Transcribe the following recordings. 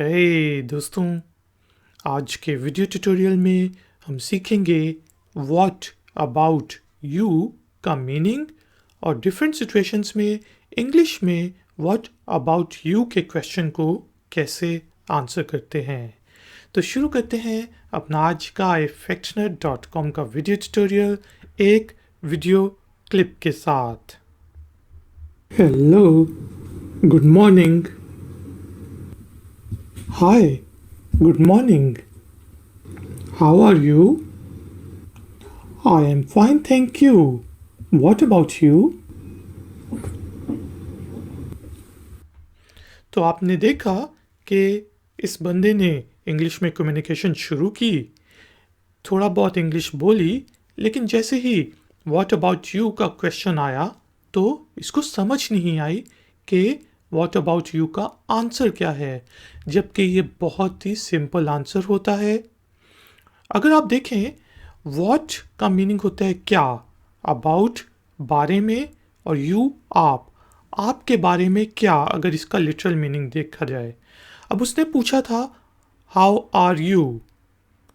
दोस्तों, आज के वीडियो ट्यूटोरियल में हम सीखेंगे व्हाट अबाउट यू का मीनिंग और डिफरेंट सिचुएशंस में इंग्लिश में व्हाट अबाउट यू के क्वेश्चन को कैसे आंसर करते हैं। तो शुरू करते हैं अपना आज का effectnerd.com का वीडियो ट्यूटोरियल एक वीडियो क्लिप के साथ। Hello, good morning. Hi, good morning. How are you? I am fine, thank you. What about you? तो आपने देखा कि इस बंदे ने इंग्लिश में कम्युनिकेशन शुरू की, थोड़ा बहुत इंग्लिश बोली, लेकिन जैसे ही What about you का क्वेश्चन आया तो इसको समझ नहीं आई कि What about you का आंसर क्या है, जबकि ये बहुत ही सिंपल आंसर होता है। अगर आप देखें, What का मीनिंग होता है क्या, About बारे में, और You आपके बारे में क्या, अगर इसका लिटरल मीनिंग देखा जाए। अब उसने पूछा था How are you,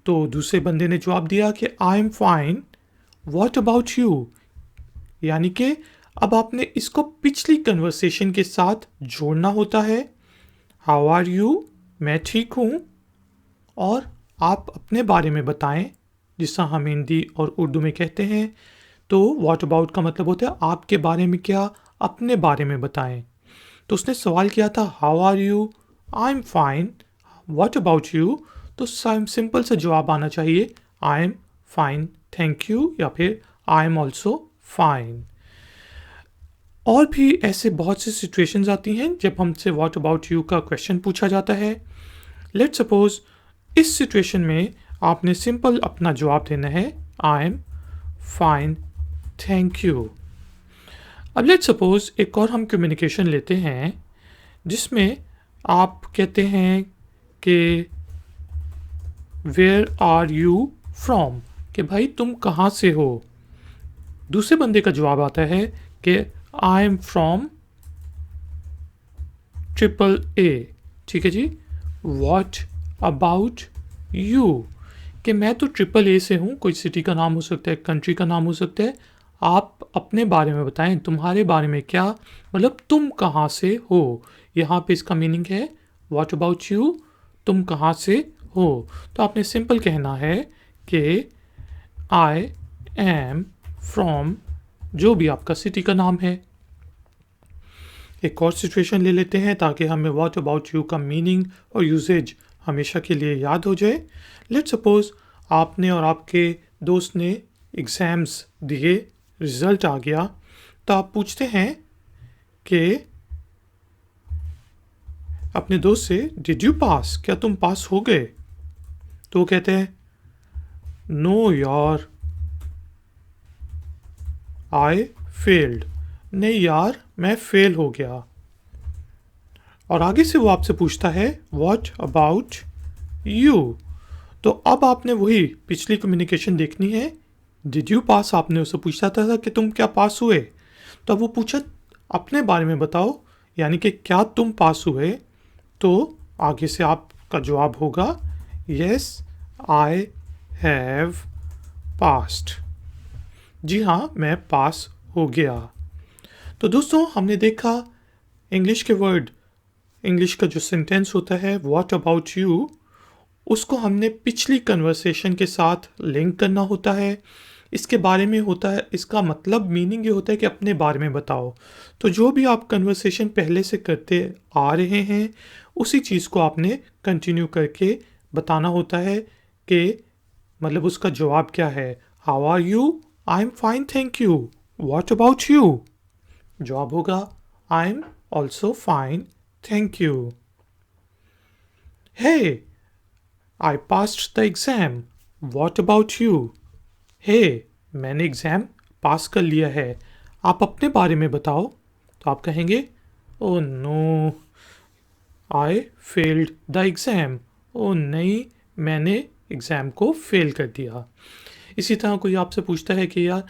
तो दूसरे बंदे ने जवाब दिया कि I am fine. What about you, यानी कि अब आपने इसको पिछली कन्वर्सेशन के साथ जोड़ना होता है। हाउ आर यू, मैं ठीक हूँ, और आप अपने बारे में बताएं, जिसका हम हिंदी और उर्दू में कहते हैं। तो व्हाट अबाउट का मतलब होता है आपके बारे में क्या, अपने बारे में बताएं। तो उसने सवाल किया था how are you, I am fine, what about you, तो सिंपल सा जवाब आना चाहिए I am fine thank you, या फिर आई एम ऑल्सो फाइन। और भी ऐसे बहुत सी सिचुएशंस आती हैं जब हमसे व्हाट अबाउट यू का क्वेश्चन पूछा जाता है। लेट्स सपोज इस सिचुएशन में आपने सिंपल अपना जवाब देना है आई एम फाइन थैंक यू। अब लेट्स सपोज एक और हम कम्युनिकेशन लेते हैं जिसमें आप कहते हैं कि वेयर आर यू फ्रॉम, कि भाई तुम कहाँ से हो। दूसरे बंदे का जवाब आता है कि आई एम फ्रॉम AAA, ठीक है जी। वॉट अबाउट यू, कि मैं तो AAA से हूँ, कोई सिटी का नाम हो सकता है, कंट्री का नाम हो सकता है। आप अपने बारे में बताएं, तुम्हारे बारे में क्या, मतलब तुम कहाँ से हो। यहाँ पे इसका मीनिंग है वॉट अबाउट यू, तुम कहाँ से हो। तो आपने सिंपल कहना है कि आई एम फ्रॉम जो भी आपका सिटी का नाम है। एक और सिचुएशन ले लेते हैं ताकि हमें व्हाट अबाउट यू का मीनिंग और यूजेज हमेशा के लिए याद हो जाए। लेट्स सपोज आपने और आपके दोस्त ने एग्ज़ाम्स दिए, रिज़ल्ट आ गया, तो आप पूछते हैं कि अपने दोस्त से डिड यू पास, क्या तुम पास हो गए। तो वो कहते हैं नो यार आई फेल्ड, नहीं यार मैं फेल हो गया। और आगे से वो आपसे पूछता है व्हाट अबाउट यू, तो अब आपने वही पिछली कम्युनिकेशन देखनी है। डिड यू पास आपने उससे पूछा था कि तुम क्या पास हुए, तो अब वो पूछा अपने बारे में बताओ, यानी कि क्या तुम पास हुए। तो आगे से आपका जवाब होगा यस आई हैव पास्ड, जी हाँ मैं पास हो गया। तो दोस्तों हमने देखा इंग्लिश के वर्ड, इंग्लिश का जो सेंटेंस होता है व्हाट अबाउट यू, उसको हमने पिछली कन्वर्सेशन के साथ लिंक करना होता है। इसके बारे में होता है, इसका मतलब मीनिंग ये होता है कि अपने बारे में बताओ। तो जो भी आप कन्वर्सेशन पहले से करते आ रहे हैं उसी चीज़ को आपने कंटिन्यू करके बताना होता है कि मतलब उसका जवाब क्या है। How are you, I am fine thank you, what about you, जवाब होगा I am also fine thank you. Hey I passed the exam, what about you, hey मैंने एग्ज़ाम पास कर लिया है, आप अपने बारे में बताओ। तो आप कहेंगे oh no I failed the exam, oh नहीं मैंने एग्ज़ाम को फेल कर दिया। इसी तरह कोई आपसे पूछता है कि यार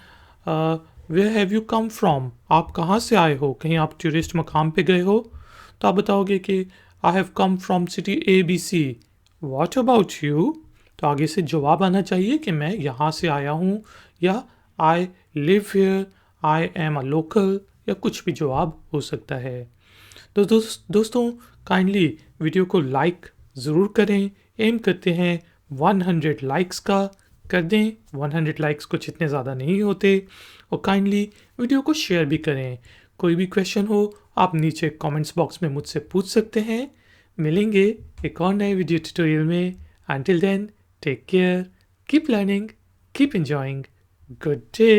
where have you come from, आप कहाँ से आए हो, कहीं आप टूरिस्ट मकाम पे गए हो, तो आप बताओगे कि I have come from city ABC. What about you? तो आगे से जवाब आना चाहिए कि मैं यहाँ से आया हूँ या I live here, I am a local या कुछ भी जवाब हो सकता है. तो दोस्तों काइंडली वीडियो को लाइक ज़रूर करें. एम करते हैं 100 लाइक्स का. कर दें. 100 लाइक्स कुछ इतने ज़्यादा नहीं होते. और काइंडली वीडियो को शेयर भी करें. कोई भी क्वेश्चन हो आप नीचे कमेंट्स बॉक्स में मुझसे पूछ सकते हैं. मिलेंगे एक और नए वीडियो ट्यूटोरियल में. Until then, take care, keep learning, keep enjoying. Good day.